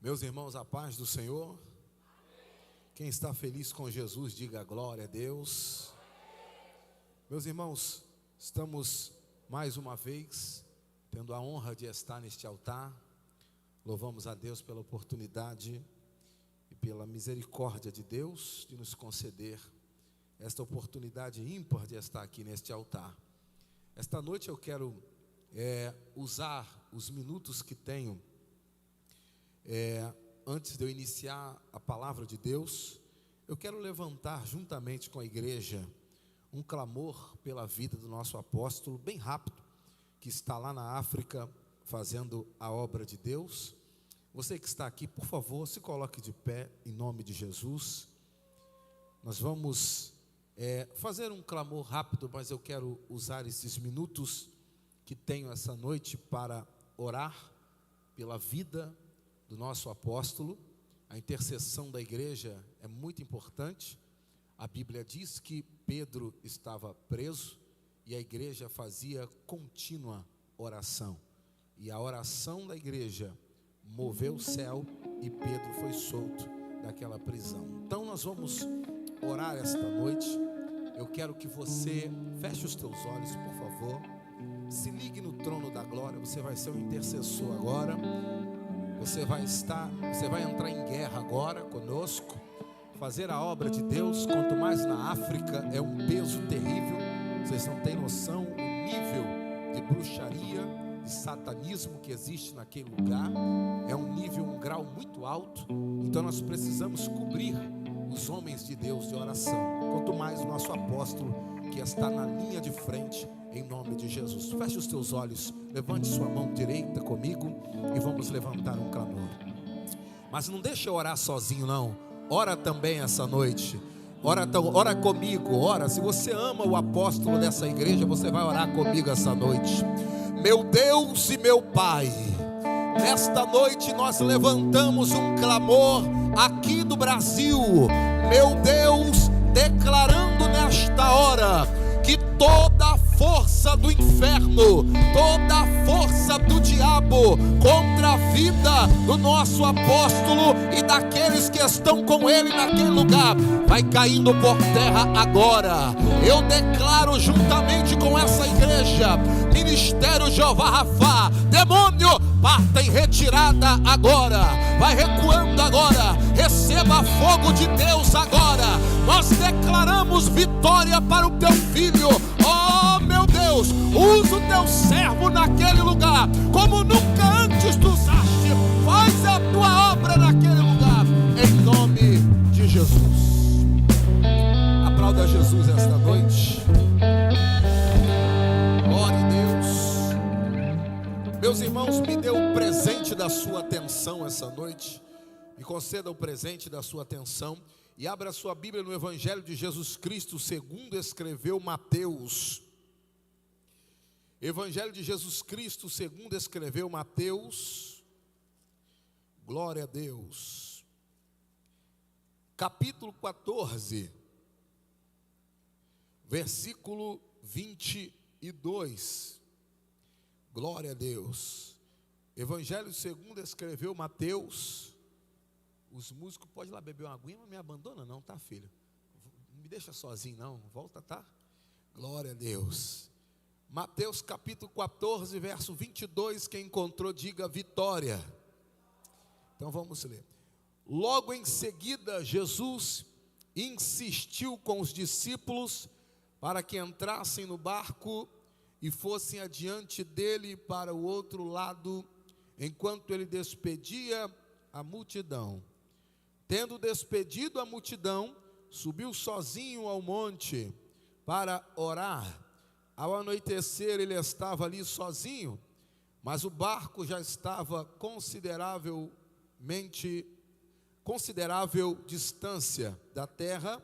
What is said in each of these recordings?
Meus irmãos, a paz do Senhor. Quem está feliz com Jesus, diga glória a Deus. Meus irmãos, estamos mais uma vez tendo a honra de estar neste altar. Louvamos a Deus pela oportunidade e pela misericórdia de Deus de nos conceder esta oportunidade ímpar de estar aqui neste altar. Esta noite eu quero usar os minutos que tenho antes de eu iniciar a palavra de Deus. Eu quero levantar juntamente com a igreja um clamor pela vida do nosso apóstolo, bem rápido, que está lá na África fazendo a obra de Deus. Você que está aqui, por favor, se coloque de pé em nome de Jesus. Nós vamos fazer um clamor rápido, mas eu quero usar esses minutos que tenho essa noite para orar pela vida do nosso apóstolo. A intercessão da igreja é muito importante. A Bíblia diz que Pedro estava preso e a igreja fazia contínua oração. E a oração da igreja moveu o céu e Pedro foi solto daquela prisão. Então nós vamos orar esta noite. Eu quero que você feche os teus olhos, por favor. Se ligue no trono da glória. Você vai ser um intercessor agora. Você vai entrar em guerra agora conosco, fazer a obra de Deus. Quanto mais na África, é um peso terrível. Vocês não têm noção o nível de bruxaria, de satanismo que existe naquele lugar. É um nível, um grau muito alto. Então nós precisamos cobrir os homens de Deus de oração. Quanto mais o nosso apóstolo, que está na linha de frente, em nome de Jesus. Feche os teus olhos, levante sua mão direita comigo e vamos levantar um clamor. Mas não deixa eu orar sozinho não. Ora também essa noite. Ora comigo, ora. Se você ama o apóstolo dessa igreja, você vai orar comigo essa noite. Meu Deus e meu Pai, nesta noite nós levantamos um clamor aqui do Brasil. Meu Deus, declarando nesta hora que toda a força do inferno, toda a força do diabo contra a vida do nosso apóstolo e daqueles que estão com ele naquele lugar, vai caindo por terra agora. Eu declaro juntamente com essa igreja, Ministério Jeová Rafá, demônio, parta em retirada agora, vai recuando agora, receba fogo de Deus agora. Nós declaramos vitória para o teu filho. Oh meu Deus, usa o teu servo naquele lugar como nunca antes tu usaste. Faz a tua obra naquele lugar, em nome de Jesus. Aplauda Jesus esta noite. Glória a Deus. Meus irmãos, me dê o presente da sua atenção essa noite. Me conceda o presente da sua atenção. E abra sua Bíblia no Evangelho de Jesus Cristo, segundo escreveu Mateus. Evangelho de Jesus Cristo, segundo escreveu Mateus. Glória a Deus. Capítulo 14, versículo 22. Glória a Deus. Evangelho segundo escreveu Mateus. Os músicos podem ir lá beber uma aguinha, mas me abandona não, tá, filho? Não me deixa sozinho não, volta, tá? Glória a Deus. Mateus capítulo 14, verso 22, quem encontrou diga vitória. Então vamos ler. Logo em seguida Jesus insistiu com os discípulos para que entrassem no barco e fossem adiante dele para o outro lado, enquanto ele despedia a multidão. Tendo despedido a multidão, subiu sozinho ao monte para orar. Ao anoitecer ele estava ali sozinho, mas o barco já estava considerável distância da terra,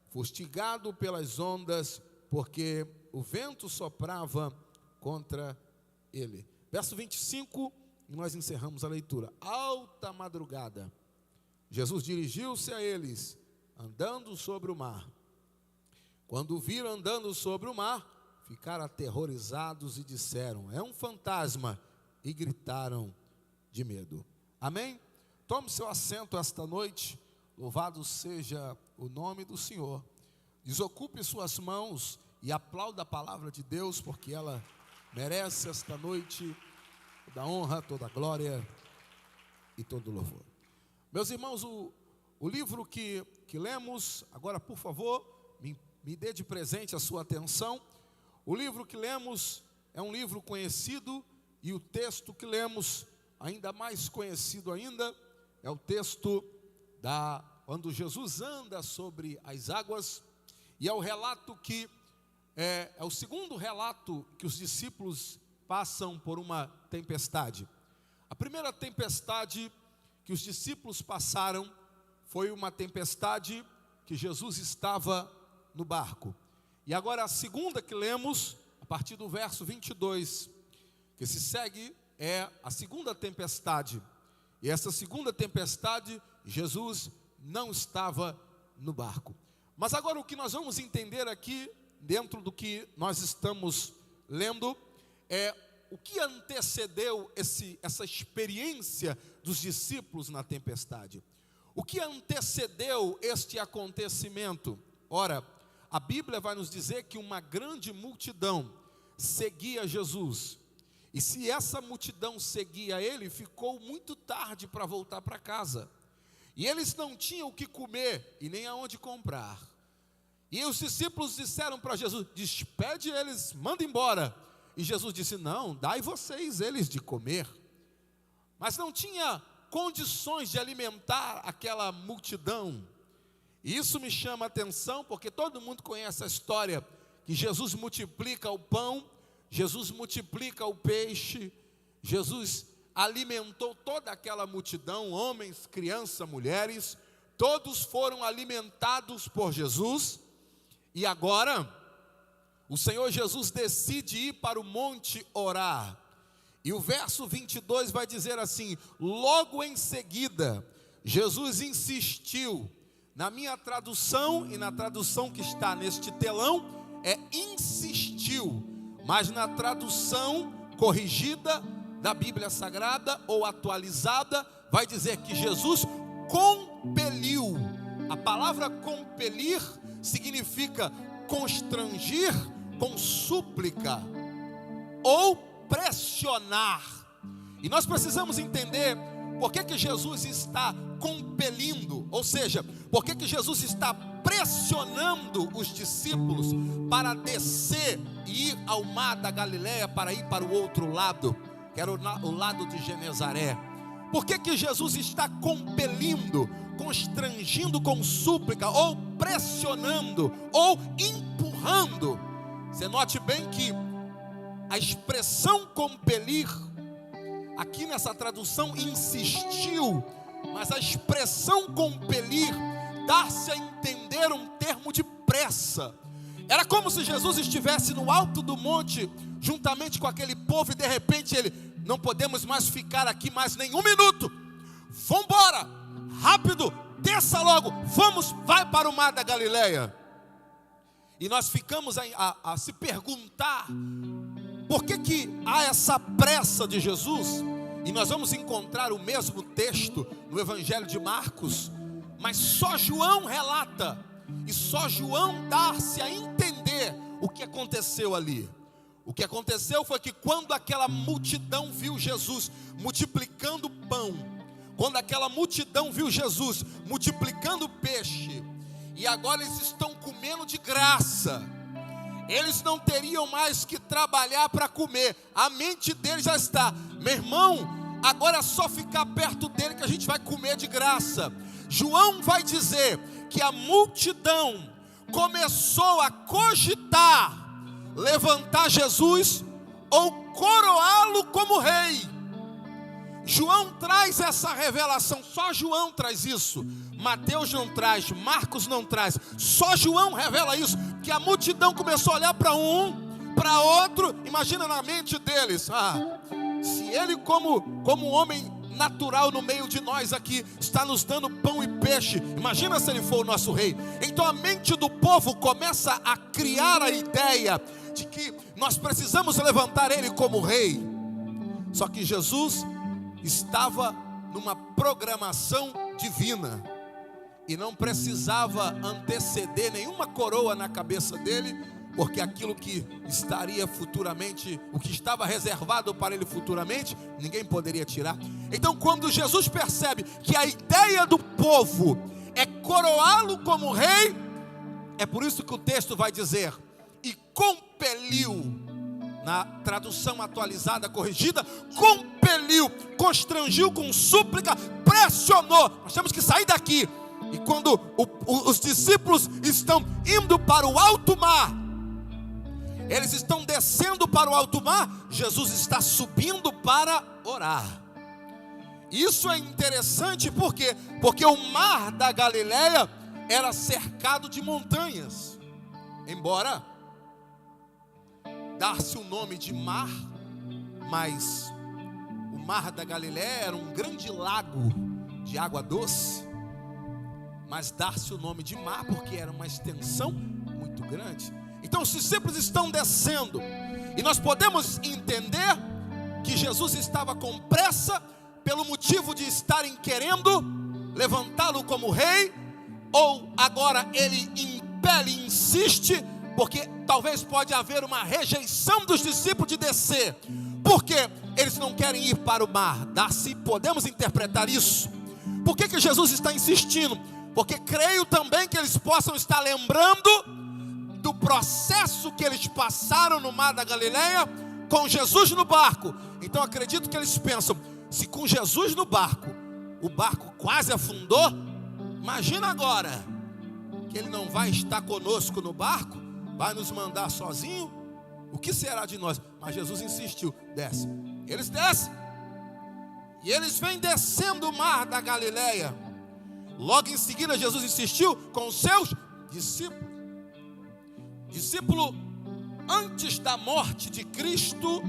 fustigado pelas ondas, porque o vento soprava contra ele. Verso 25, e nós encerramos a leitura. Alta madrugada, Jesus dirigiu-se a eles, andando sobre o mar. Quando o viram andando sobre o mar, ficaram aterrorizados e disseram: é um fantasma, e gritaram de medo. Amém? Tome seu assento esta noite, louvado seja o nome do Senhor. Desocupe suas mãos e aplauda a palavra de Deus, porque ela merece esta noite toda a honra, toda a glória e todo o louvor. Meus irmãos, o livro que lemos, agora por favor, me dê de presente a sua atenção. O livro que lemos é um livro conhecido, e o texto que lemos, ainda mais conhecido ainda, é o texto quando Jesus anda sobre as águas, e é o relato que é o segundo relato que os discípulos passam por uma tempestade. A primeira tempestade que os discípulos passaram foi uma tempestade que Jesus estava no barco. E agora a segunda que lemos, a partir do verso 22, que se segue, é a segunda tempestade. E essa segunda tempestade, Jesus não estava no barco. Mas agora o que nós vamos entender aqui, dentro do que nós estamos lendo, é o que antecedeu essa experiência dos discípulos na tempestade. O que antecedeu este acontecimento? Ora, a Bíblia vai nos dizer que uma grande multidão seguia Jesus. E se essa multidão seguia ele, ficou muito tarde para voltar para casa. E eles não tinham o que comer e nem aonde comprar. E os discípulos disseram para Jesus: despede eles, manda embora. E Jesus disse: não, dai vocês eles de comer. Mas não tinha condições de alimentar aquela multidão. E isso me chama a atenção, porque todo mundo conhece a história que Jesus multiplica o pão, Jesus multiplica o peixe, Jesus alimentou toda aquela multidão, homens, crianças, mulheres, todos foram alimentados por Jesus. E agora, o Senhor Jesus decide ir para o monte orar. E o verso 22 vai dizer assim: logo em seguida, Jesus insistiu. Na minha tradução e na tradução que está neste telão, é insistiu. Mas na tradução corrigida da Bíblia Sagrada ou atualizada, vai dizer que Jesus compeliu. A palavra compelir significa constrangir com súplica ou pressionar. E nós precisamos entender por que Jesus está compelindo, ou seja, por que Jesus está pressionando os discípulos para descer e ir ao mar da Galileia, para ir para o outro lado, que era o lado de Genezaré. Por que Jesus está compelindo, constrangindo com súplica, ou pressionando, ou empurrando? Você note bem que a expressão compelir, aqui nessa tradução insistiu, mas a expressão compelir dá-se a entender um termo de pressa. Era como se Jesus estivesse no alto do monte, juntamente com aquele povo, e de repente ele: não podemos mais ficar aqui mais nenhum minuto, vamos embora, rápido, desça logo, vai para o mar da Galileia. E nós ficamos a se perguntar, por que há essa pressa de Jesus? E nós vamos encontrar o mesmo texto no Evangelho de Marcos, mas só João relata, e só João dá-se a entender o que aconteceu ali. O que aconteceu foi que quando aquela multidão viu Jesus multiplicando pão, quando aquela multidão viu Jesus multiplicando peixe, e agora eles estão comendo de graça, eles não teriam mais que trabalhar para comer, a mente deles já está: meu irmão, agora é só ficar perto dele que a gente vai comer de graça. João vai dizer que a multidão começou a cogitar levantar Jesus ou coroá-lo como rei. João traz essa revelação, só João traz isso. Mateus não traz, Marcos não traz, só João revela isso, que a multidão começou a olhar para um, para outro. Imagina na mente deles: se ele como homem natural no meio de nós aqui está nos dando pão e peixe, imagina se ele for o nosso rei. Então a mente do povo começa a criar a ideia de que nós precisamos levantar ele como rei. Só que Jesus estava numa programação divina e não precisava anteceder nenhuma coroa na cabeça dele, porque aquilo que estaria futuramente, o que estava reservado para ele futuramente, ninguém poderia tirar. Então, quando Jesus percebe que a ideia do povo é coroá-lo como rei, é por isso que o texto vai dizer: e compeliu, na tradução atualizada, corrigida, compeliu, constrangiu com súplica, pressionou. Nós temos que sair daqui. E quando os discípulos estão indo para o alto mar, eles estão descendo para o alto mar, Jesus está subindo para orar. Isso é interessante, por quê? Porque o mar da Galileia era cercado de montanhas. Embora dar-se o nome de mar, mas o mar da Galileia era um grande lago de água doce, mas dar-se o nome de mar porque era uma extensão muito grande. Então os discípulos estão descendo, e nós podemos entender que Jesus estava com pressa pelo motivo de estarem querendo levantá-lo como rei, ou agora ele impele, insiste, porque talvez pode haver uma rejeição dos discípulos de descer, porque eles não querem ir para o mar. Podemos interpretar isso. Por que Jesus está insistindo? Porque creio também que eles possam estar lembrando do processo que eles passaram no mar da Galileia com Jesus no barco. Então acredito que eles pensam: se com Jesus no barco, o barco quase afundou, imagina agora que ele não vai estar conosco no barco, vai nos mandar sozinho, o que será de nós? Mas Jesus insistiu: desce. Eles descem, e eles vêm descendo o mar da Galileia. Logo em seguida Jesus insistiu com os seus discípulos. Discípulo, antes da morte de Cristo,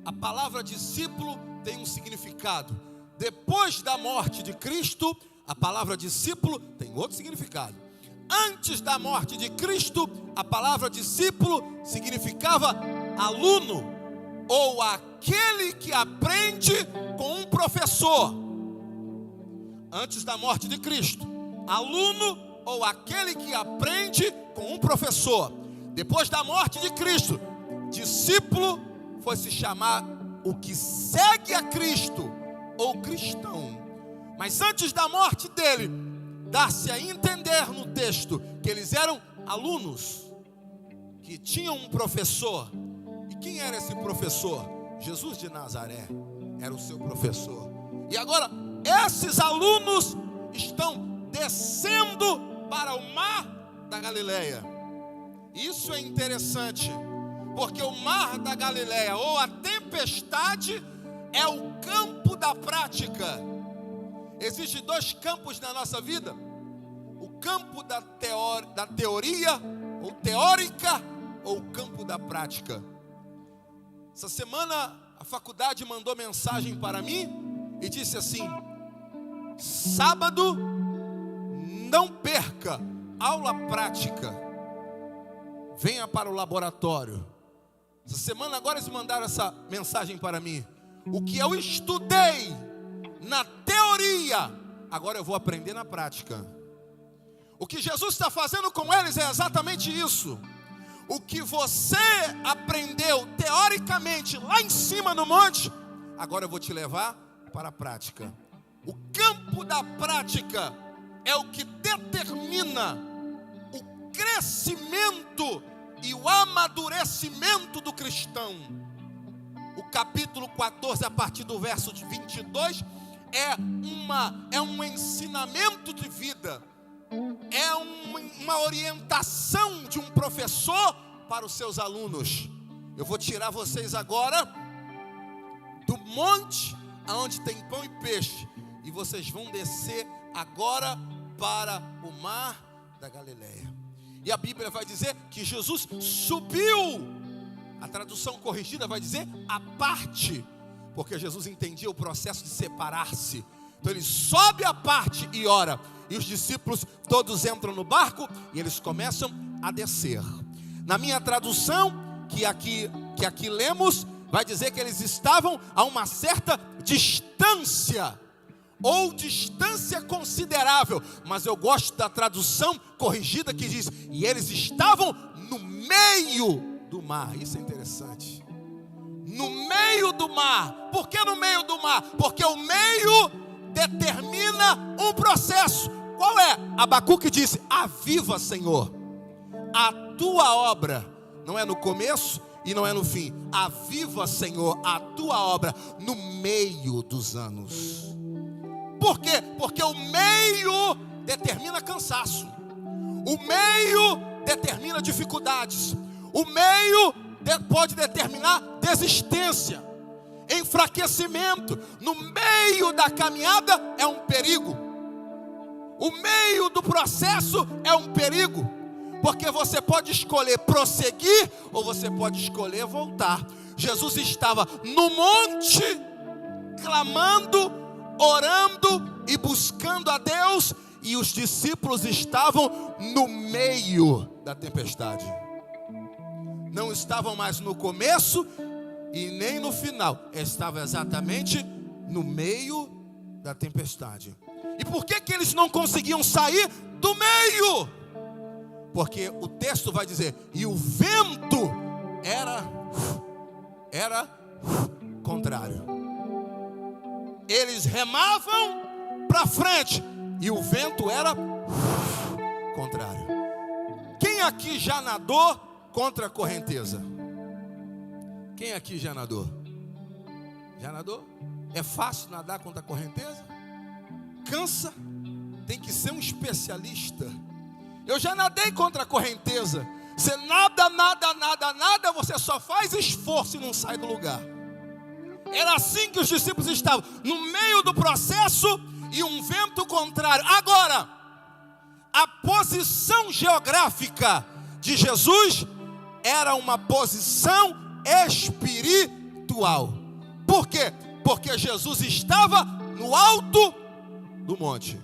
a palavra discípulo tem um significado. Depois da morte de Cristo, a palavra discípulo tem outro significado. Antes da morte de Cristo, a palavra discípulo significava aluno, ou aquele que aprende com um professor. Antes da morte de Cristo, aluno ou aquele que aprende com um professor. Depois da morte de Cristo, discípulo foi se chamar o que segue a Cristo, ou cristão. Mas antes da morte dele, dá-se a entender no texto que eles eram alunos, que tinham um professor. E quem era esse professor? Jesus de Nazaré era o seu professor. E agora esses alunos estão descendo para o mar da Galileia. Isso é interessante, porque o mar da Galileia, ou a tempestade, é o campo da prática. Existem dois campos na nossa vida: o campo da teoria, ou teórica, ou o campo da prática. Essa semana a faculdade mandou mensagem para mim e disse assim: sábado não perca aula prática, venha para o laboratório. Essa semana agora eles mandaram essa mensagem para mim: o que eu estudei na teoria, agora eu vou aprender na prática. O que Jesus está fazendo com eles é exatamente isso. O que você aprendeu teoricamente lá em cima no monte, agora eu vou te levar para a prática. O campo da prática é o que determina o crescimento e o amadurecimento do cristão. O capítulo 14, a partir do verso 22, é um ensinamento de vida, é uma orientação de um professor para os seus alunos. Eu vou tirar vocês agora do monte onde tem pão e peixe, e vocês vão descer agora para o mar da Galileia. E a Bíblia vai dizer que Jesus subiu. A tradução corrigida vai dizer a parte, porque Jesus entendia o processo de separar-se. Então ele sobe a parte e ora, e os discípulos todos entram no barco e eles começam a descer. Na minha tradução, que aqui lemos, vai dizer que eles estavam a uma certa distância, ou distância considerável, mas eu gosto da tradução corrigida que diz: e eles estavam no meio do mar. Isso é interessante. No meio do mar. Por que no meio do mar? Porque o meio determina um processo. Qual é? Abacuque disse: aviva, Senhor, a tua obra. Não é no começo e não é no fim. Aviva, Senhor, a tua obra no meio dos anos. Por quê? Porque o meio determina cansaço. O meio determina dificuldades. O meio pode determinar desistência, enfraquecimento. No meio da caminhada é um perigo. O meio do processo é um perigo. Porque você pode escolher prosseguir ou você pode escolher voltar. Jesus estava no monte, clamando, orando e buscando a Deus, e os discípulos estavam no meio da tempestade. Não estavam mais no começo e nem no final, estavam exatamente no meio da tempestade. E por que eles não conseguiam sair do meio? Porque o texto vai dizer: e o vento era contrário. Eles remavam para frente e o vento era contrário. Quem aqui já nadou contra a correnteza? Quem aqui já nadou? Já nadou? É fácil nadar contra a correnteza? Cansa? Tem que ser um especialista. Eu já nadei contra a correnteza. Você nada, você só faz esforço e não sai do lugar. Era assim que os discípulos estavam, no meio do processo e um vento contrário. Agora, a posição geográfica de Jesus era uma posição espiritual. Por quê? Porque Jesus estava no alto do monte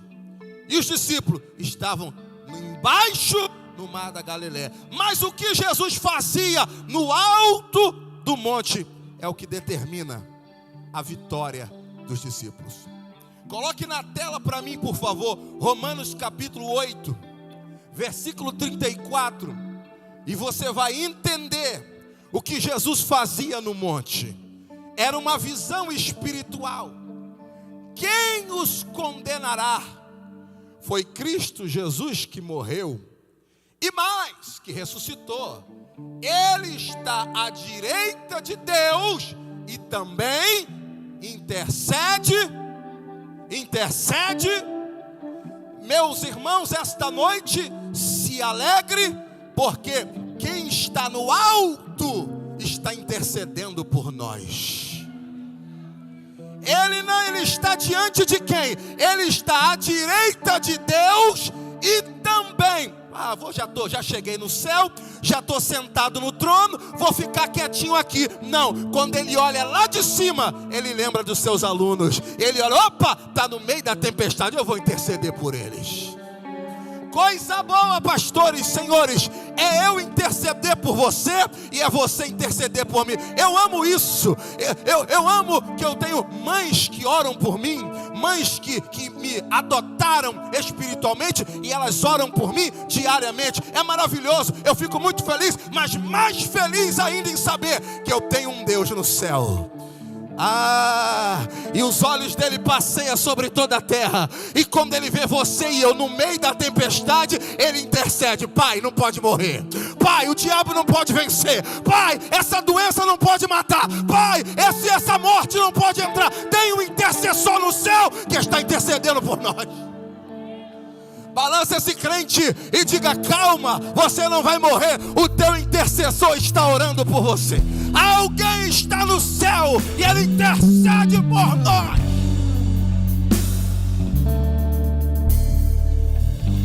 e os discípulos estavam embaixo no mar da Galileia. Mas o que Jesus fazia no alto do monte é o que determina a vitória dos discípulos. Coloque na tela para mim, por favor, Romanos capítulo 8, versículo 34, e você vai entender o que Jesus fazia no monte. Era uma visão espiritual. Quem os condenará? Foi Cristo Jesus que morreu e mais, que ressuscitou. Ele está à direita de Deus e também intercede. Meus irmãos, esta noite se alegre, porque quem está no alto está intercedendo por nós. Ele está diante de quem? Ele está à direita de Deus e também, já cheguei no céu, já estou sentado no trono, vou ficar quietinho aqui. Não, quando ele olha lá de cima, ele lembra dos seus alunos. Ele olha, opa, está no meio da tempestade, eu vou interceder por eles. Coisa boa, pastores, senhores, é eu interceder por você e é você interceder por mim. Eu amo isso. Eu amo que eu tenho mães que oram por mim, mães que me adotaram espiritualmente e elas oram por mim diariamente. É maravilhoso, eu fico muito feliz, mas mais feliz ainda em saber que eu tenho um Deus no céu. E os olhos dele passeiam sobre toda a terra. E quando ele vê você e eu no meio da tempestade, ele intercede. Pai, não pode morrer. Pai, o diabo não pode vencer. Pai, essa doença não pode matar. Pai, essa morte não pode entrar. Tem um intercessor no céu que está intercedendo por nós. Balança esse crente e diga: calma, você não vai morrer. O teu intercessor está orando por você. Alguém está no céu e ele intercede por nós.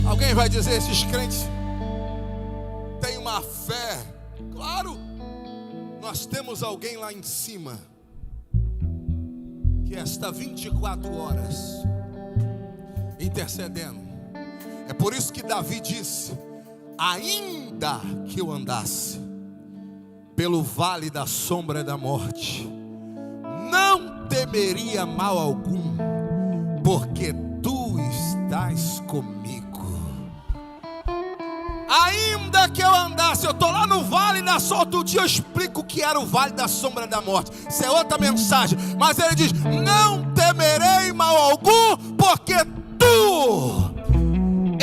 Alguém vai dizer: esses crentes têm uma fé. Claro, nós temos alguém lá em cima que está 24 horas intercedendo. É por isso que Davi disse: ainda que eu andasse pelo vale da sombra da morte, não temeria mal algum, porque tu estás comigo. Ainda que eu andasse, eu estou lá no vale da sombra. Outro dia eu explico o que era o vale da sombra da morte. Isso é outra mensagem. Mas ele diz: não temerei mal algum, porque tu.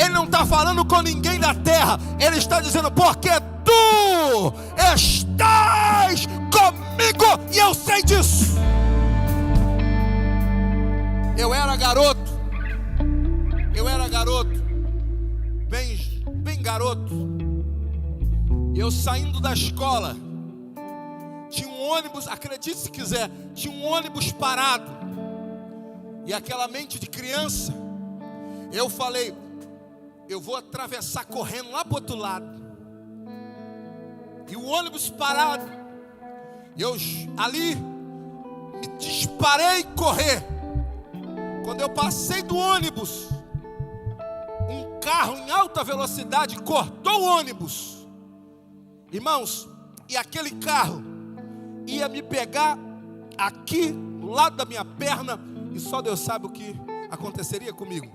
Ele não está falando com ninguém da terra. Ele está dizendo: porque tu estás comigo. E eu sei disso. Eu era garoto. Bem garoto. E eu saindo da escola, tinha um ônibus, acredite se quiser, tinha um ônibus parado. E aquela mente de criança, eu falei: eu vou atravessar correndo lá para o outro lado. E o ônibus parado, eu ali me disparei correr. Quando eu passei do ônibus, um carro em alta velocidade cortou o ônibus, irmãos, e aquele carro ia me pegar aqui do lado da minha perna, e só Deus sabe o que aconteceria comigo.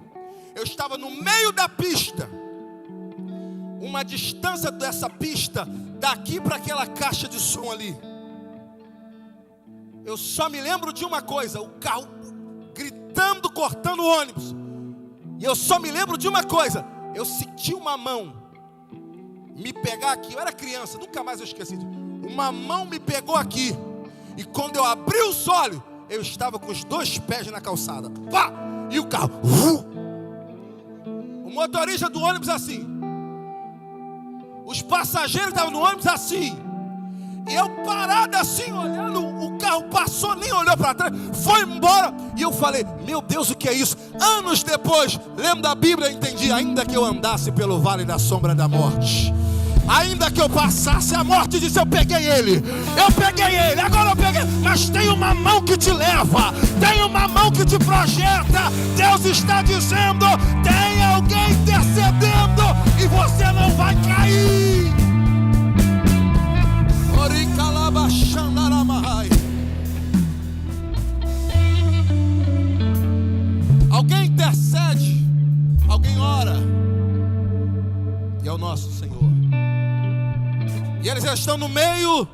Eu estava no meio da pista, uma distância dessa pista daqui para aquela caixa de som ali. Eu só me lembro de uma coisa: o carro gritando, cortando o ônibus. E eu só me lembro de uma coisa: eu senti uma mão me pegar aqui. Eu era criança, nunca mais eu esqueci disso. Uma mão me pegou aqui. E quando eu abri os olhos, eu estava com os dois pés na calçada. Pá! E o carro. O motorista do ônibus assim. Os passageiros estavam no ônibus assim. E eu parado assim, olhando, o carro passou, nem olhou para trás, foi embora. E eu falei: meu Deus, o que é isso? Anos depois, lembro da Bíblia, eu entendi: ainda que eu andasse pelo vale da sombra da morte, ainda que eu passasse, a morte disse: eu peguei ele, agora eu peguei. Mas tem uma mão que te leva, tem uma mão que te projeta. Deus está dizendo: tem alguém intercedendo, e você não vai cair. Alguém intercede, alguém ora, e é o nosso Senhor. E eles já estão no meio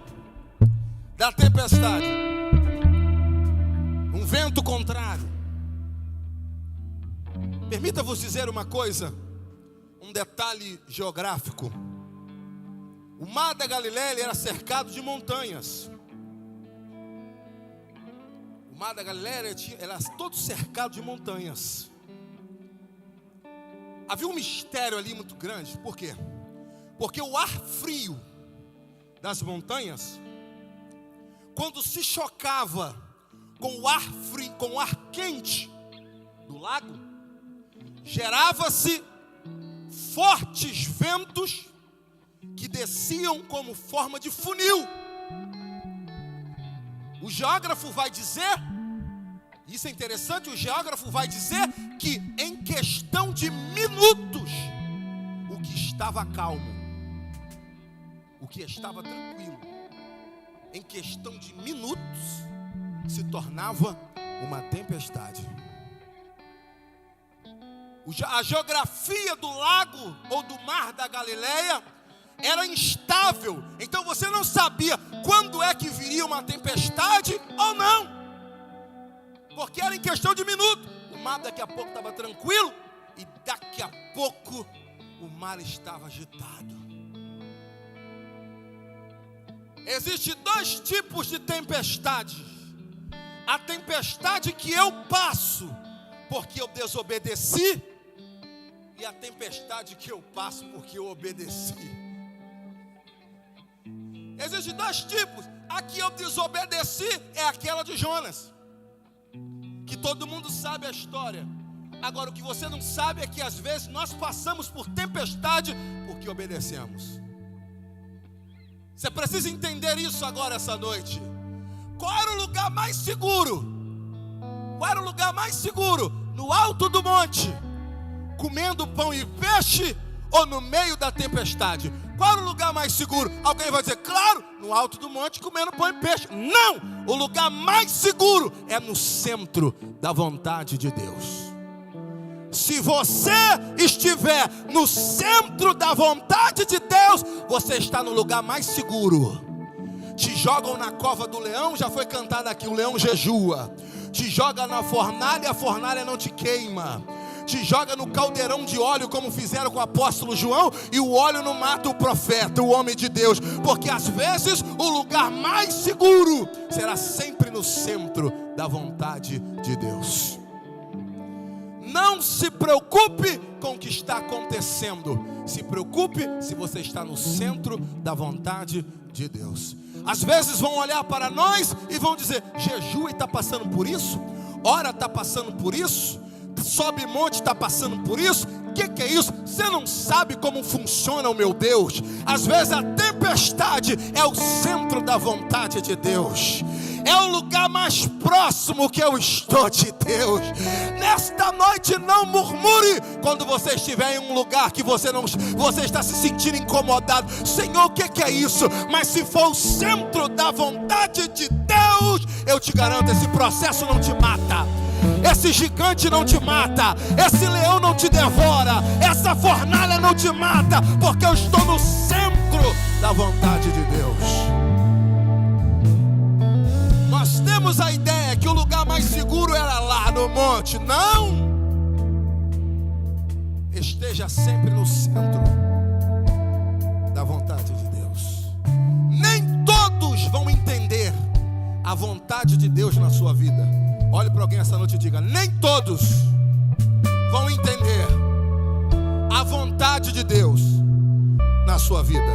da tempestade, um vento contrário. Permita-vos dizer uma coisa, um detalhe geográfico. O mar da Galileia era cercado de montanhas. O mar da Galileia era todo cercado de montanhas. Havia um mistério ali muito grande. Por quê? Porque o ar frio das montanhas, quando se chocava com o ar frio, com o ar quente do lago, gerava-se fortes ventos que desciam como forma de funil. O geógrafo vai dizer, isso é interessante, o geógrafo vai dizer que em questão de minutos, o que estava calmo, o que estava tranquilo, em questão de minutos, se tornava uma tempestade. A geografia do lago ou do mar da Galileia era instável, então você não sabia quando é que viria uma tempestade ou não, porque era em questão de minuto. O mar daqui a pouco estava tranquilo, e daqui a pouco o mar estava agitado. Existem dois tipos de tempestade: a tempestade que eu passo porque eu desobedeci, e a tempestade que eu passo porque eu obedeci. Existem dois tipos. A que eu desobedeci é aquela de Jonas, que todo mundo sabe a história. Agora, o que você não sabe é que às vezes nós passamos por tempestade porque obedecemos. Você precisa entender isso agora, essa noite. Qual era o lugar mais seguro? Qual era o lugar mais seguro? No alto do monte, comendo pão e peixe, ou no meio da tempestade? Qual o lugar mais seguro? Alguém vai dizer, claro, no alto do monte comendo pão e peixe. Não! O lugar mais seguro é no centro da vontade de Deus. Se você estiver no centro da vontade de Deus, você está no lugar mais seguro. Te jogam na cova do leão, já foi cantado aqui, o leão jejua. Te joga na fornalha, a fornalha não te queima. Te joga no caldeirão de óleo, como fizeram com o apóstolo João, e o óleo não mata o profeta, o homem de Deus. Porque às vezes o lugar mais seguro será sempre no centro da vontade de Deus. Não se preocupe com o que está acontecendo. Se preocupe se você está no centro da vontade de Deus. Às vezes vão olhar para nós e vão dizer, jejua e está passando por isso? Ora, está passando por isso? Sobe monte, está passando por isso? O que é isso? Você não sabe como funciona o meu Deus. Às vezes a tempestade é o centro da vontade de Deus. É o lugar mais próximo que eu estou de Deus. Nesta noite não murmure quando você estiver em um lugar que você está se sentindo incomodado. Senhor, o que é isso? Mas se for o centro da vontade de Deus, eu te garanto, esse processo não te mata. Esse gigante não te mata. Esse leão não te devora. Essa fornalha não te mata. Porque eu estou no centro da vontade de Deus. Nós temos a ideia que o lugar mais seguro era lá no monte. Não! Esteja sempre no centro da vontade de Deus. Nem todos vão entender a vontade de Deus na sua vida. Olhe para alguém essa noite e diga, nem todos vão entender a vontade de Deus na sua vida.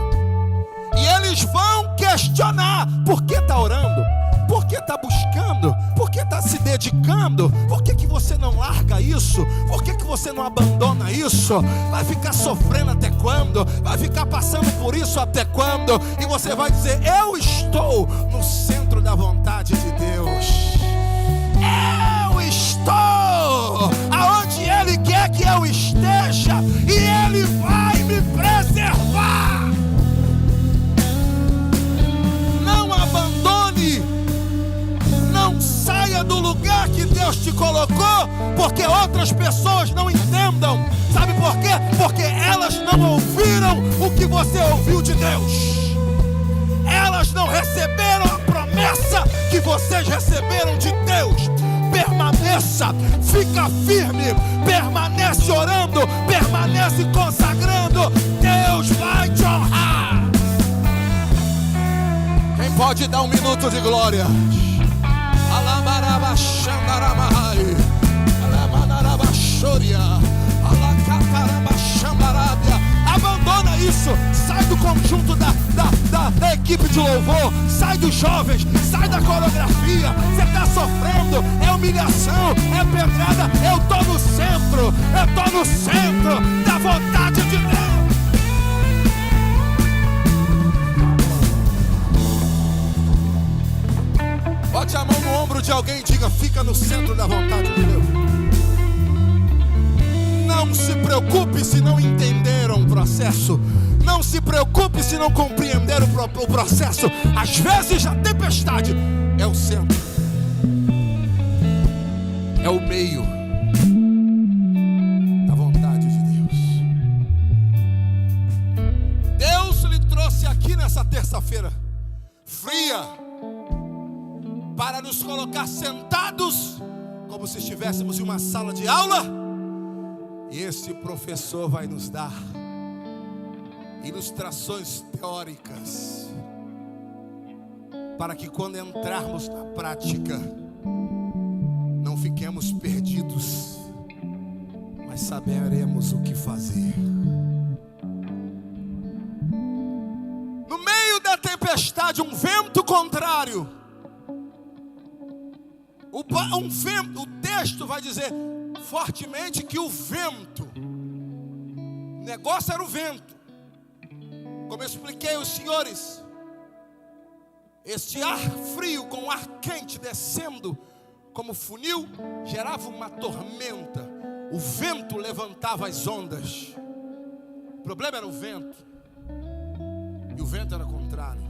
E eles vão questionar, por que está orando? Por que está buscando? Por que está se dedicando? Por que você não larga isso? Por que você não abandona isso? Vai ficar sofrendo até quando? Vai ficar passando por isso até quando? E você vai dizer, eu estou no centro da vontade de Deus. Eu estou aonde Ele quer que eu esteja, e Ele vai me preservar. Não abandone, não saia do lugar que Deus te colocou, porque outras pessoas não entendam. Sabe por quê? Porque elas não ouviram o que você ouviu de Deus. Elas não receberam a promessa que vocês receberam de Deus. Permaneça, fica firme, permanece orando, permanece consagrando. Deus vai te honrar. Quem pode dar um minuto de glória? Alabarabashandaramai, alamanarabashoria, alacatarabashandarábia. Abandona isso, sai do conjunto da equipe de louvor, sai dos jovens, sai da coreografia. Você está sofrendo, é humilhação, é pedrada. Eu estou no centro da vontade de Deus. Bote a mão no ombro de alguém e diga, fica no centro da vontade de Deus. Não se preocupe se não entenderam o processo. Não se preocupe se não compreenderam o processo. Às vezes a tempestade é o centro, é o meio da vontade de Deus. Deus lhe trouxe aqui nessa terça-feira fria para nos colocar sentados como se estivéssemos em uma sala de aula. E esse professor vai nos dar ilustrações teóricas para que quando entrarmos na prática não fiquemos perdidos, mas saberemos o que fazer. No meio da tempestade, um vento contrário. O texto vai dizer fortemente que o vento, o negócio era o vento. Como eu expliquei aos senhores, este ar frio com ar quente descendo como funil gerava uma tormenta. O vento levantava as ondas. O problema era o vento. E o vento era contrário.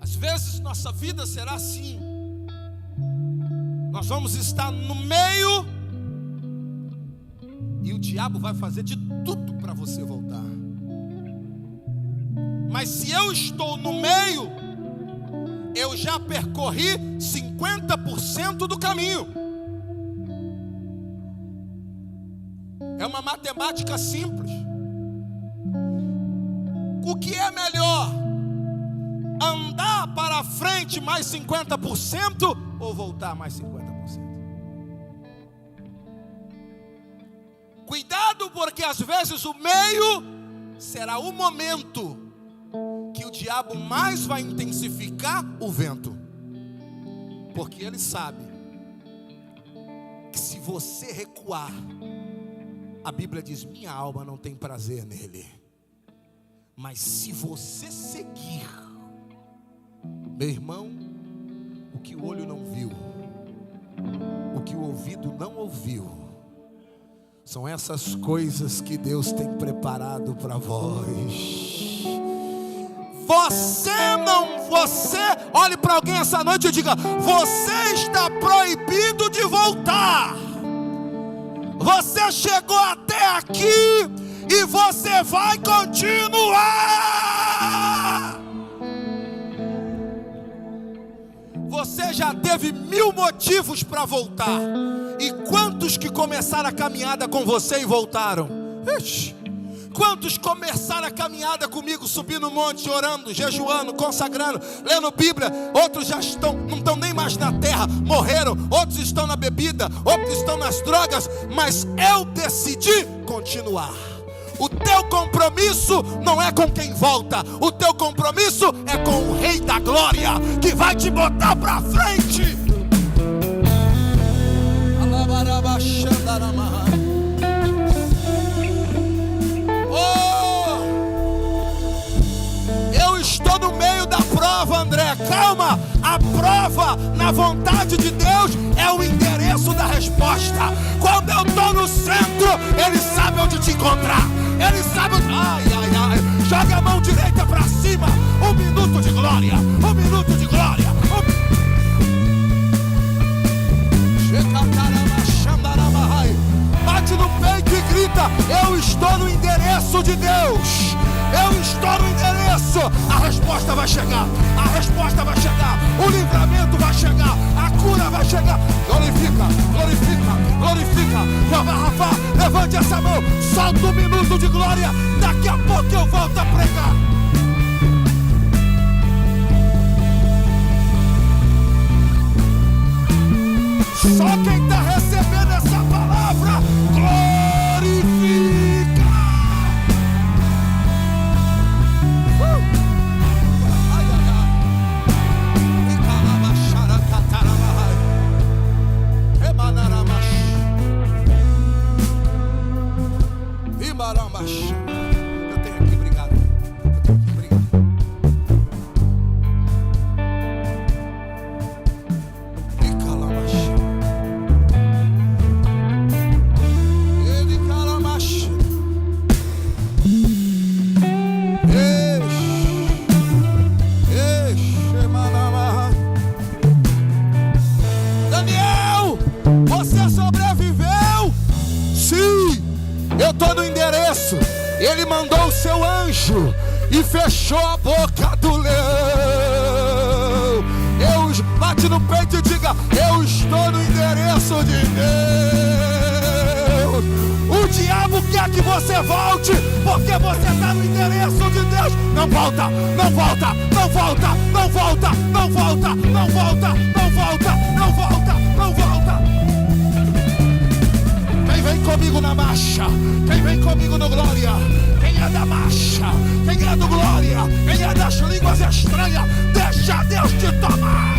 Às vezes nossa vida será assim. Nós vamos estar no meio e o diabo vai fazer de tudo para você voltar. Mas se eu estou no meio, eu já percorri 50% do caminho. É uma matemática simples. O que é melhor? Andar para frente mais 50% ou voltar mais 50%? Cuidado, porque às vezes o meio será o momento que o diabo mais vai intensificar o vento. Porque ele sabe que se você recuar, a Bíblia diz: minha alma não tem prazer nele. Mas se você seguir, meu irmão, o que o olho não viu, o que o ouvido não ouviu, são essas coisas que Deus tem preparado para vós. Você, olhe para alguém essa noite e diga: você está proibido de voltar. Você chegou até aqui e você vai continuar. Você já teve 1000 motivos para voltar. E quantos que começaram a caminhada com você e voltaram? Ixi. Quantos começaram a caminhada comigo, subindo o monte, orando, jejuando, consagrando, lendo Bíblia? Outros já não estão nem mais na terra, morreram. Outros estão na bebida, outros estão nas drogas. Mas eu decidi continuar. O teu compromisso não é com quem volta. O teu compromisso é com o Rei da Glória, que vai te botar para frente. Eu estou no meio da prova, André. Calma, a prova na vontade de Deus é o endereço da resposta. Quando eu estou no centro, Ele sabe onde te encontrar. Ele sabe onde... Joga a mão direita para cima. 1 minuto de glória. 1 minuto de glória. Bate no peito e grita: eu estou no endereço de Deus. Eu estou no endereço. A resposta vai chegar. A resposta vai chegar. O livramento vai chegar. A cura vai chegar. Glorifica, glorifica, glorifica. Jeová Rafa, levante essa mão. Solta 1 minuto de glória. Daqui a pouco eu volto a pregar. Só quem está recebendo essa palavra glorifica. Eu tenho aqui, obrigado. Daniel, você sobreviveu? Sim, eu estou no endereço. Ele mandou o seu anjo e fechou a boca do leão. Bate no peito e diga: eu estou no endereço de Deus. O diabo quer que você volte, porque você está no endereço de Deus. Não volta, não volta, não volta, não volta, não volta, não volta, não volta, não volta, não volta. Quem vem comigo na marcha? Quem vem comigo no glória? Quem é da marcha? Quem é do glória? Quem é das línguas estranhas? Deixa Deus te tomar.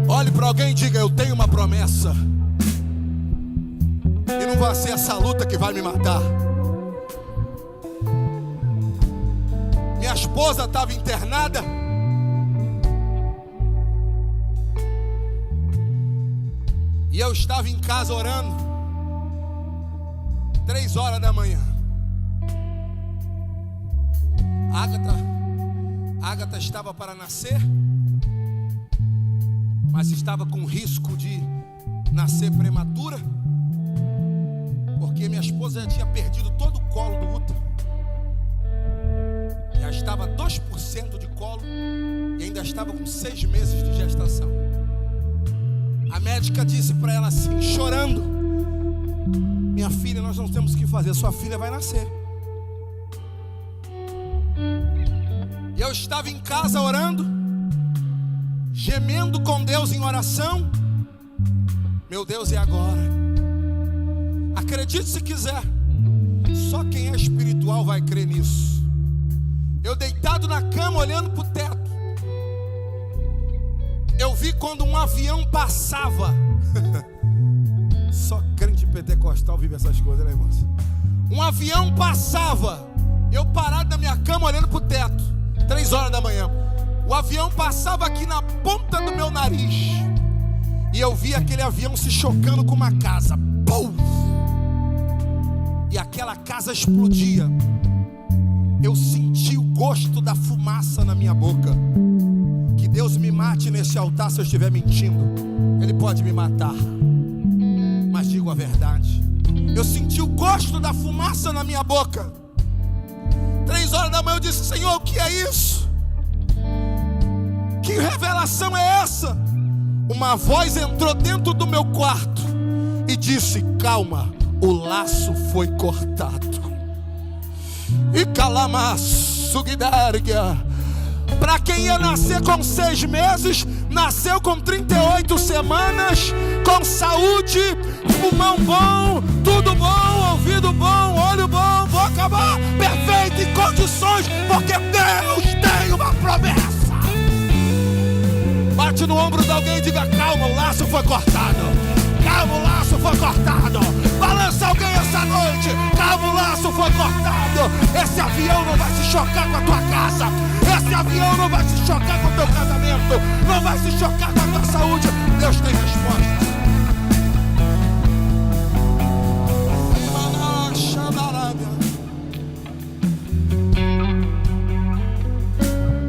Olhe para alguém e diga: eu tenho uma promessa. E não não vai ser essa luta que vai me matar. Minha esposa estava internada. E eu estava em casa orando. 3 horas da manhã. Ágata estava para nascer, mas estava com risco de nascer prematura, porque minha esposa já tinha perdido todo o colo do útero. Já estava 2% de colo e ainda estava com 6 meses de gestação. A médica disse para ela assim, chorando: minha filha, nós não temos o que fazer, sua filha vai nascer. E eu estava em casa orando, gemendo com Deus em oração. Meu Deus, e agora? Acredite se quiser, só quem é espiritual vai crer nisso. Eu deitado na cama, olhando para o teto, eu vi quando um avião passava. Só crente pentecostal vive essas coisas, né, irmãos? Um avião passava, eu parado na minha cama, olhando para o teto. 3 horas da manhã. O avião passava aqui na ponta do meu nariz. E eu vi aquele avião se chocando com uma casa. Pum! E aquela casa explodia. Eu senti o gosto da fumaça na minha boca. Que Deus me mate nesse altar se eu estiver mentindo. Ele pode me matar, mas digo a verdade. Eu senti o gosto da fumaça na minha boca. 3 horas da manhã eu disse: Senhor, o que é isso? Que revelação é essa? Uma voz entrou dentro do meu quarto e disse: calma, o laço foi cortado. E calamaçuguidarga. Para quem ia nascer com 6 meses, nasceu com 38 semanas, com saúde, pulmão bom, tudo bom, ouvido bom, olho bom, boca boa, perfeito, em condições, porque Deus tem uma promessa. Bate no ombro de alguém e diga: calma, o laço foi cortado. Calma, o laço foi cortado. Balança alguém essa noite. Calma, o laço foi cortado. Esse avião não vai se chocar com a tua casa. Esse avião não vai se chocar com o teu casamento. Não vai se chocar com a tua saúde. Deus tem resposta.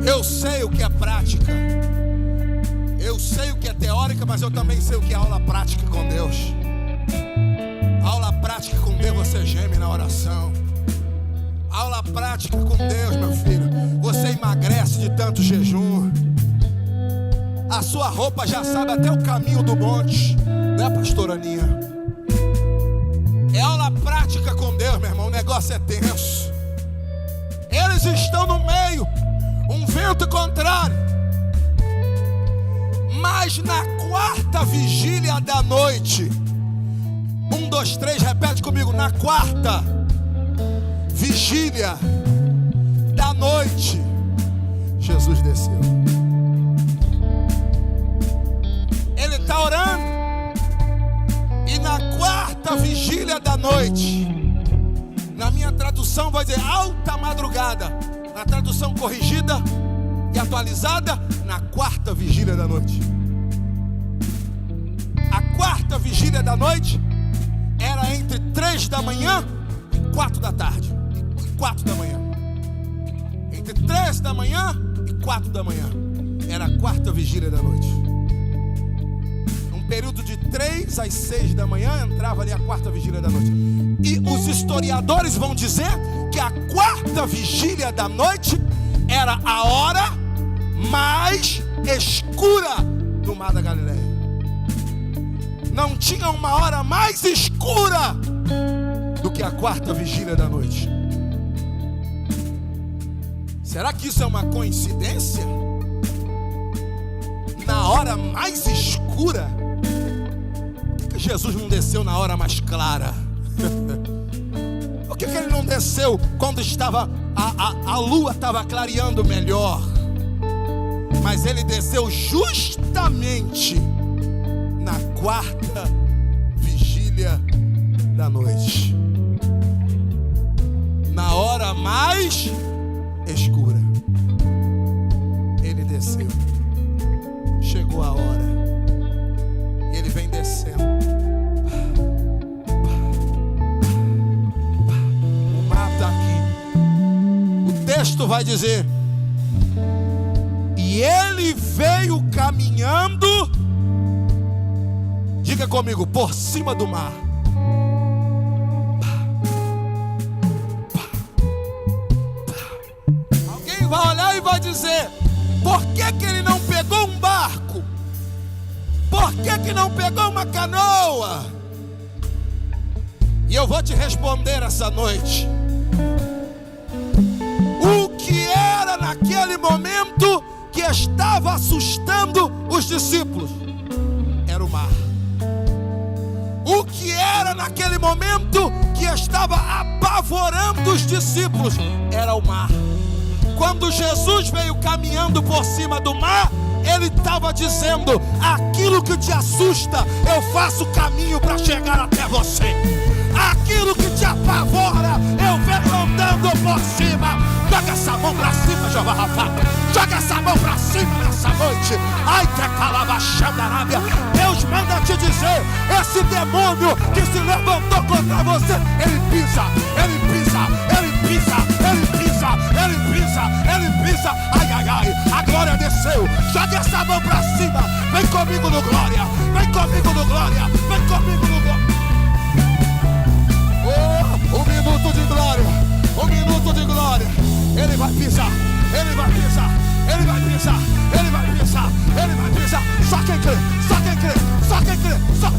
Eu sei o que é prática. Eu sei o que é teórica, mas eu também sei o que é aula prática com Deus. Aula prática com Deus, você geme na oração. Aula prática com Deus, meu filho, você emagrece de tanto jejum. A sua roupa já sabe até o caminho do monte, né, pastora Aninha? É aula prática com Deus, meu irmão, o negócio é tenso. Eles estão no meio, um vento contrário. Mas na 4ª vigília da noite, 1, 2, 3, repete comigo. Na 4ª vigília da noite, Jesus desceu. Ele está orando. E na 4ª vigília da noite, na minha tradução vai dizer alta madrugada. Na tradução corrigida e atualizada, na 4ª vigília da noite. A 4ª vigília da noite era entre 3 da manhã e 4 da tarde. E 4 da manhã. Entre 3 da manhã e 4 da manhã. Era a 4ª vigília da noite. Um período de 3 às 6 da manhã entrava ali a 4ª vigília da noite. E os historiadores vão dizer que a 4ª vigília da noite era a hora mais escura do Mar da Galileia. Não tinha uma hora mais escura do que a 4ª vigília da noite. Será que isso é uma coincidência? Na hora mais escura? Por que Jesus não desceu na hora mais clara? Por que ele não desceu quando estava a lua estava clareando melhor? Mas ele desceu justamente na 4ª vigília da noite, na hora mais escura, ele desceu. Chegou a hora e ele vem descendo. O mar está aqui. O texto vai dizer: e ele veio caminhando, diga comigo, por cima do mar. Alguém vai olhar e vai dizer: por que ele não pegou um barco? Por que não pegou uma canoa? E eu vou te responder essa noite. O que era naquele momento que estava assustando os discípulos era o mar. O que era naquele momento que estava apavorando os discípulos era o mar. Quando Jesus veio caminhando por cima do mar, ele estava dizendo: aquilo que te assusta, eu faço caminho para chegar até você. Aquilo que te apavora, eu venho andando por cima. Joga essa mão para cima, Jeová Rafa. Joga essa mão para cima nessa noite. Ai, que calabachanda Arábia. Deus manda te dizer: esse demônio que se levantou contra você, ele pisa, ele pisa, ele pisa, ele pisa, ele pisa, ele pisa. Ai, ai, ai, a glória desceu. Joga essa mão para cima. Vem comigo no glória, vem comigo no glória, vem comigo no glória. Oh, um minuto de glória, um minuto de glória. Ele vai pisar, ele vai pisar, ele vai pisar, ele vai pisar, ele vai pisar. Só quem crê, só quem crê, só quem crê, só.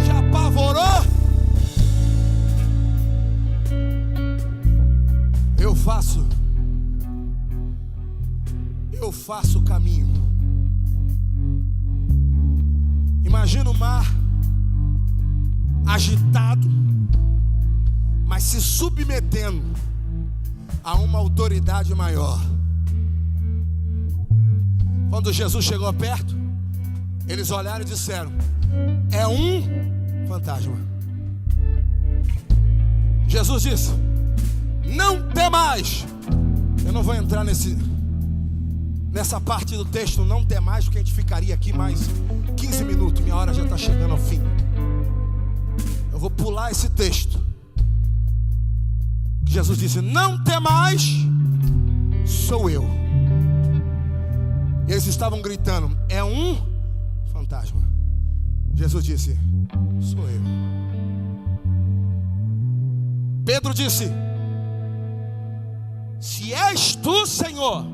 Já apavorou? Eu faço o caminho. Imagina o mar agitado, mas se submetendo a uma autoridade maior. Quando Jesus chegou perto, eles olharam e disseram: é um fantasma. Jesus disse: não temais. Eu não vou entrar nessa parte do texto, não temais, porque a gente ficaria aqui mais 15 minutos. Minha hora já está chegando ao fim. Eu vou pular esse texto. Jesus disse: não temais, sou eu. Eles estavam gritando: é um fantasma. Jesus disse: sou eu. Pedro disse: se és tu, Senhor,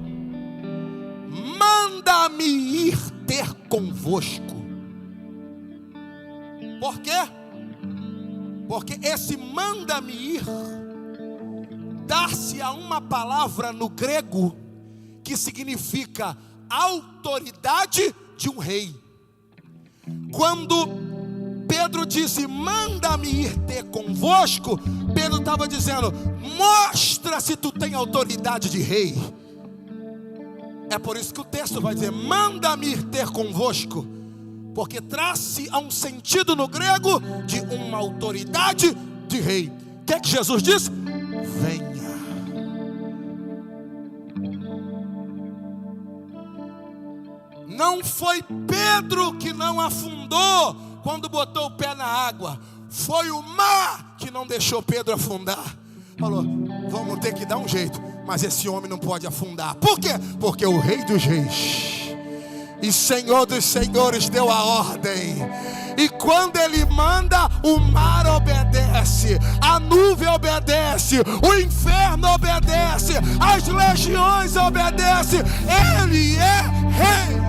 manda-me ir ter convosco. Por quê? Porque esse manda-me ir dar-se a uma palavra no grego que significa autoridade de um rei. Quando Pedro disse: manda-me ir ter convosco, Pedro estava dizendo: mostra se tu tem autoridade de rei. É por isso que o texto vai dizer: manda-me ir ter convosco, porque traz-se a um sentido no grego de uma autoridade de rei. O que é que Jesus diz? Venha. Não foi Pedro que não afundou quando botou o pé na água. Foi o mar que não deixou Pedro afundar. Falou: vamos ter que dar um jeito, mas esse homem não pode afundar. Por quê? Porque o Rei dos Reis e Senhor dos Senhores deu a ordem. E quando ele manda, o mar obedece, a nuvem obedece, o inferno obedece, as legiões obedecem. Ele é rei.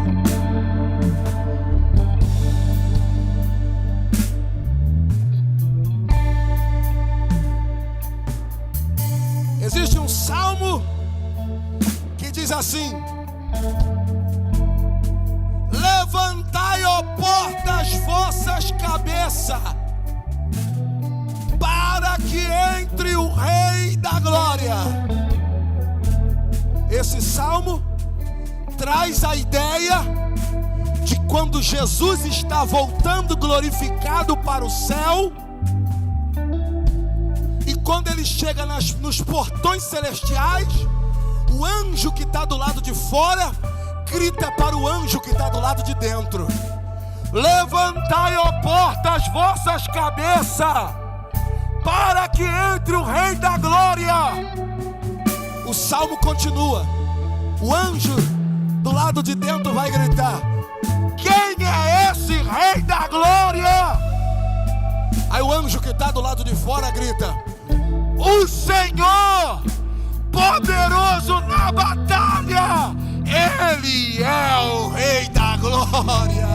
Existe um salmo que diz assim: levantai, ó portas, vossas cabeças, glória. Esse salmo traz a ideia de quando Jesus está voltando glorificado para o céu, e quando ele chega nos portões celestiais, o anjo que está do lado de fora grita para o anjo que está do lado de dentro: levantai, ó portas, vossas cabeças, para que entre o Rei da Glória. O salmo continua. O anjo do lado de dentro vai gritar: quem é esse Rei da Glória? Aí o anjo que está do lado de fora grita: o Senhor poderoso na batalha, Ele é o Rei da Glória.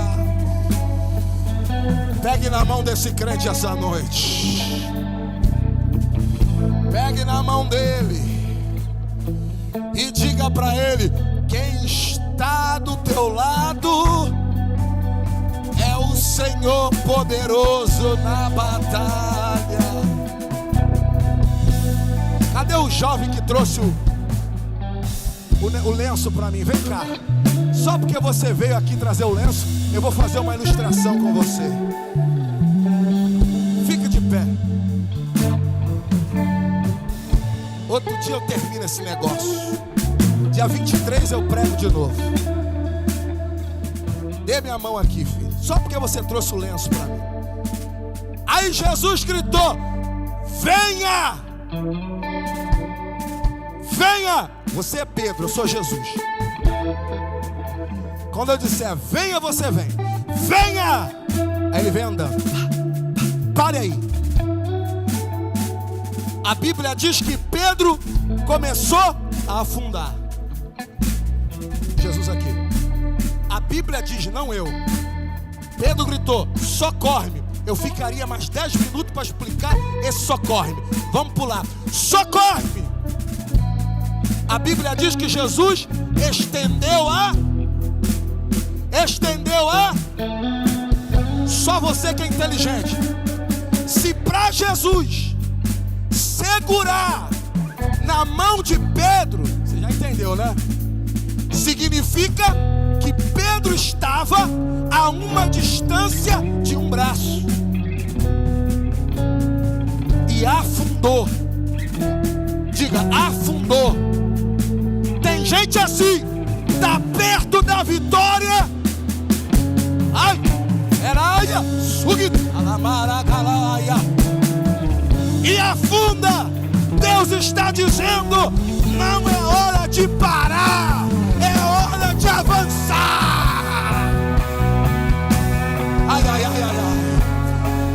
Pegue na mão desse crente essa noite. Pegue na mão dele e diga para ele: quem está do teu lado é o Senhor poderoso na batalha. Cadê o jovem que trouxe o lenço para mim? Vem cá. Só porque você veio aqui trazer o lenço, eu vou fazer uma ilustração com você. Fica de pé. Outro dia eu termino esse negócio. Dia 23 eu prego de novo. Dê minha mão aqui, filho. Só porque você trouxe o lenço para mim. Aí Jesus gritou: venha! Venha! Você é Pedro, eu sou Jesus. Quando eu disser venha, você vem. Venha! Aí ele vem andando. Pare aí. A Bíblia diz que Pedro começou a afundar. Jesus aqui. A Bíblia diz, não eu. Pedro gritou: socorre-me. Eu ficaria mais 10 minutos para explicar esse socorre-me. Vamos pular. Socorre-me. A Bíblia diz que Jesus estendeu a. Só você que é inteligente. Se para Jesus segurar na mão de Pedro, você já entendeu, né? Significa que Pedro estava a uma distância de um braço e afundou. Diga, afundou. Tem gente assim, está perto da vitória. Ai, eraia, sugi, alamaracalaia, e afunda. Deus está dizendo: não é hora de parar, é hora de avançar. Ai, ai, ai, ai, ai.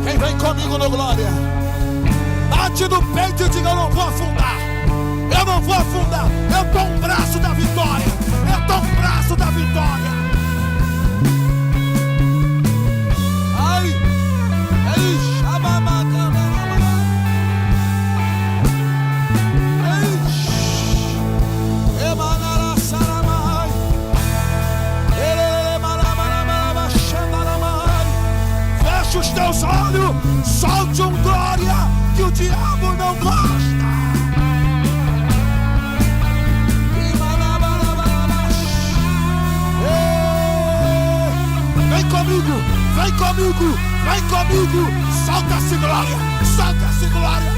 Quem vem comigo no glória, bate no peito e diga: eu não vou afundar. Eu não vou afundar. Eu tô um braço da vitória. Eu tô um braço da vitória. Ai, ei, xabamacana. Ei, emanara saramai. Elemanamana xandaramai. Fecha os teus olhos, solte um glória que o diabo não gosta. Vem comigo, vem comigo. Solta-se glória, solta-se glória.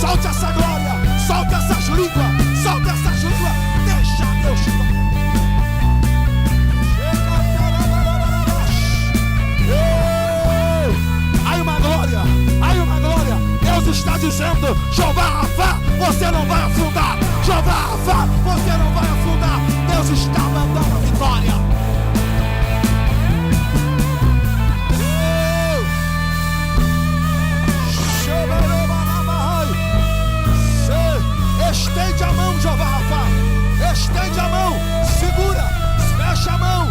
Solta essa glória, solta essas línguas, solta essas línguas. Deixa Deus te Aí uma glória, aí uma glória. Deus está dizendo: Jeová Rafá, você não vai afundar. Jeová Rafá, você não vai afundar. Deus está mandando a vitória. Estende a mão, Jeová Rafá. Estende a mão, segura, fecha a mão.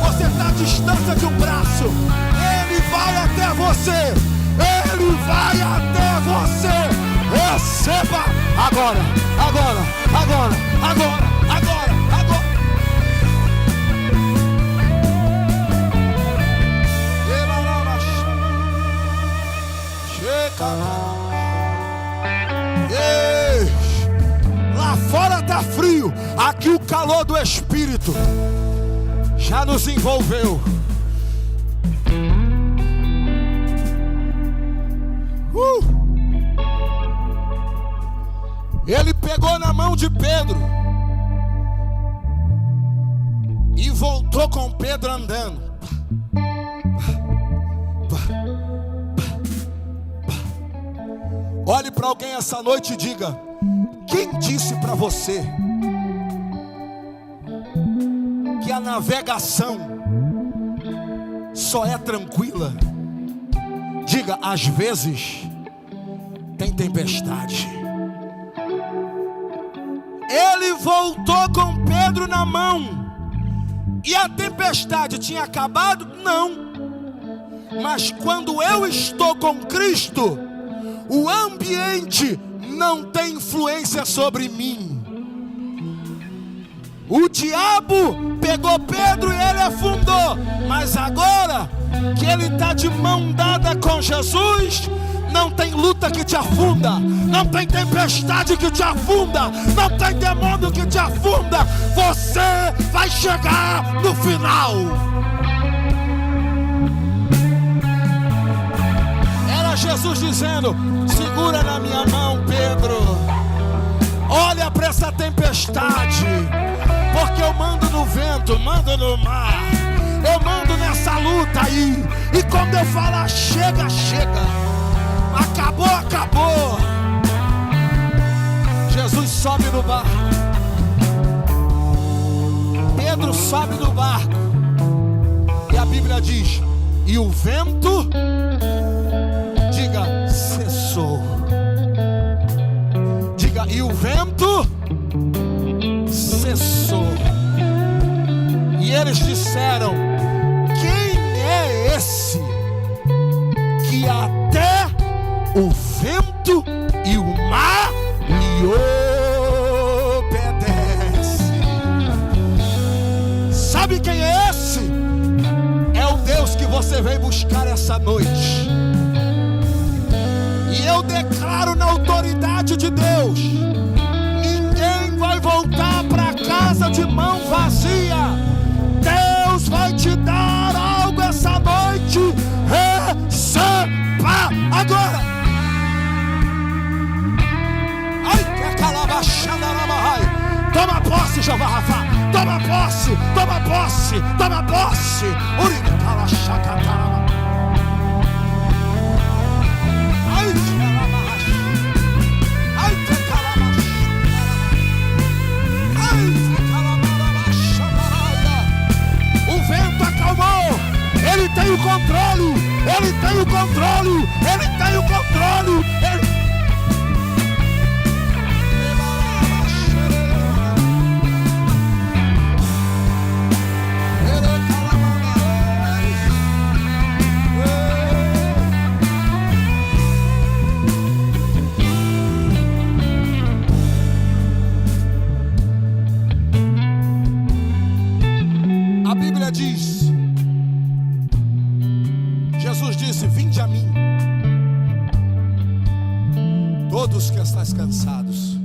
Você está à distância de um braço. Ele vai até você. Ele vai até você. Receba agora, agora, agora, agora, agora, agora. Ei, lá fora está frio, aqui o calor do Espírito já nos envolveu. Ele pegou na mão de Pedro e voltou com Pedro andando. Olhe para alguém essa noite e diga: quem disse para você que a navegação só é tranquila? Diga: às vezes tem tempestade. Ele voltou com Pedro na mão. E a tempestade tinha acabado? Não. Mas quando eu estou com Cristo, o ambiente não tem influência sobre mim. O diabo pegou Pedro e ele afundou. Mas agora que ele está de mão dada com Jesus, não tem luta que te afunda, não tem tempestade que te afunda, não tem demônio que te afunda. Você vai chegar no final. Era Jesus dizendo: segura na minha mão, Pedro. Olha para essa tempestade, porque eu mando no vento, mando no mar, eu mando nessa luta aí. E quando eu falar chega, chega. Acabou, acabou. Jesus sobe no barco. Pedro sobe no barco. E a Bíblia diz: e o vento, diga, cessou. Diga: e o vento cessou. E eles disseram: quem é esse que até o vento e o mar lhe obedecem? Sabe quem é esse? É o Deus que você veio buscar essa noite. E eu declaro na autoridade de Deus: ninguém vai voltar para casa de mão vazia. Deus vai te dar algo essa noite. Receba agora. Toma posse, Jeová Rafa. Toma posse, toma posse, toma posse. O vento acalmou. Ele tem o controle. Ele tem o controle. Ele tem o controle. A Bíblia diz, Jesus disse: vinde a mim, todos que estáis cansados,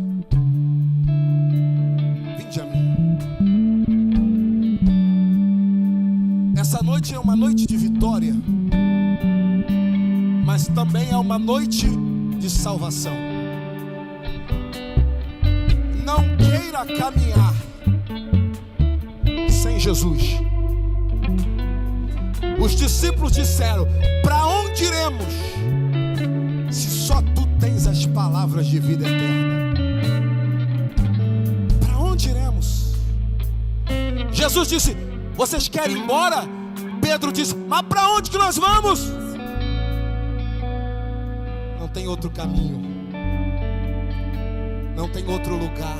vinde a mim. Essa noite é uma noite de vitória, mas também é uma noite de salvação. Não queira caminhar sem Jesus. Os discípulos disseram: para onde iremos, se só tu tens as palavras de vida eterna? Para onde iremos? Jesus disse: vocês querem ir embora? Pedro disse: mas para onde que nós vamos? Não tem outro caminho, não tem outro lugar.